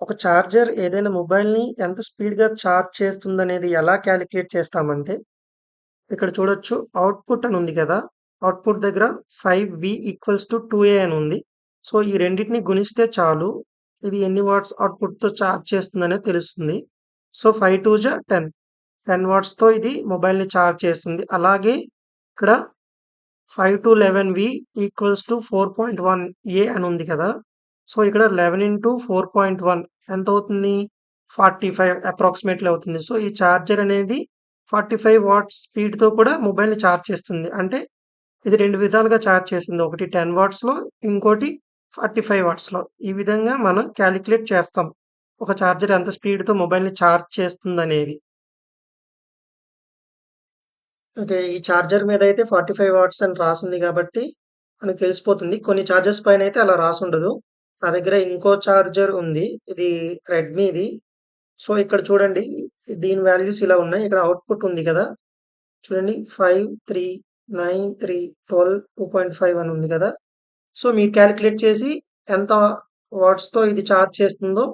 ఒక చార్జర్ ఏదైనా మొబైల్‌ని ఎంత స్పీడ్‌గా చార్జ్ చేస్తుందనేది ఎలా కాలిక్యులేట్ చేస్తామంటే, ఇక్కడ చూడొచ్చు అవుట్‌పుట్ అని ఉంది కదా! అవుట్‌పుట్ దగ్గర 5V = 2A అని ఉంది. సో, ఈ రెండిటిని గుణిస్తే చాలు. ఇది ఎన్ని వాట్స్ అవుట్‌పుట్‌తో చార్జ్ చేస్తుందనేది తెలుస్తుంది. సో, 5 2 జా 10. 10 వాట్స్‌తో ఇది మొబైల్‌ని చార్జ్ చేస్తుంది. అలాగే ఇక్కడ 5-11V = 4.1A అని ఉంది కదా! సో, ఇక్కడ 11 × 4.1 ఎంతవుతుంది? 45 అప్రాక్సిమేట్‌లీ అవుతుంది. సో, ఈ చార్జర్ అనేది 45 వాట్స్ స్పీడ్‌తో కూడా మొబైల్‌ని చార్జ్ చేస్తుంది. అంటే ఇది 2 విధాలుగా చార్జ్ చేస్తుంది. ఒకటి 10 వాట్స్‌లో, ఇంకోటి 45 వాట్స్‌లో. ఈ విధంగా మనం కాలిక్యులేట్ చేస్తాం. ఒక చార్జర్ ఎంత స్పీడ్‌తో మొబైల్‌ని చార్జ్ చేస్తుందనేది. ఓకే. ఈ చార్జర్ మీదయితే 45 వాట్స్ అని రాసుంది గాబట్టి, మనకు తెలిసిపోతుంది. కొన్ని చార్జర్స్ పైనయితే అలా రాసుండదు. నా దగ్గర ఇంకో చార్జర్ ఉంది. ఇది రెడ్మీది. సో, ఇక్కడ చూడండి. దీని వాల్యూస్ ఇలా ఉన్నాయి. ఇక్కడ అవుట్‌పుట్ ఉంది గదా! చూడండి 5, 3, 9, 3, 12, 2.5 అని ఉంది గదా! సో, మీరు కాలిక్యులేట్ చేసి ఎంత వాట్స్‌తో ఇది చార్జ్ చేస్తుందో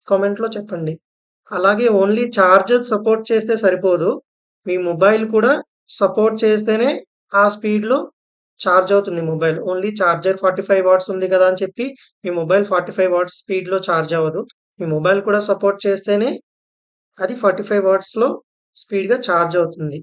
కామెంట్‌లో చెప్పండి. అలాగే ఓన్లీ చార్జర్ సపోర్ట్ చేస్తే సరిపోదు. మీ మొబైల్ కూడా సపోర్ట్ చేస్తేనే ఆ స్పీడ్‌లో చార్జ్ అవుతుంది మొబైల్. ఓన్లీ చార్జర్ 45 వాట్స్ ఉంది కదా అని చెప్పి మీ మొబైల్ 45 వాట్స్ స్పీడ్‌లో చార్జ్ అవ్వదు. మీ మొబైల్ కూడా సపోర్ట్ చేస్తేనే అది 45 వాట్స్‌లో స్పీడ్‌గా చార్జ్ అవుతుంది.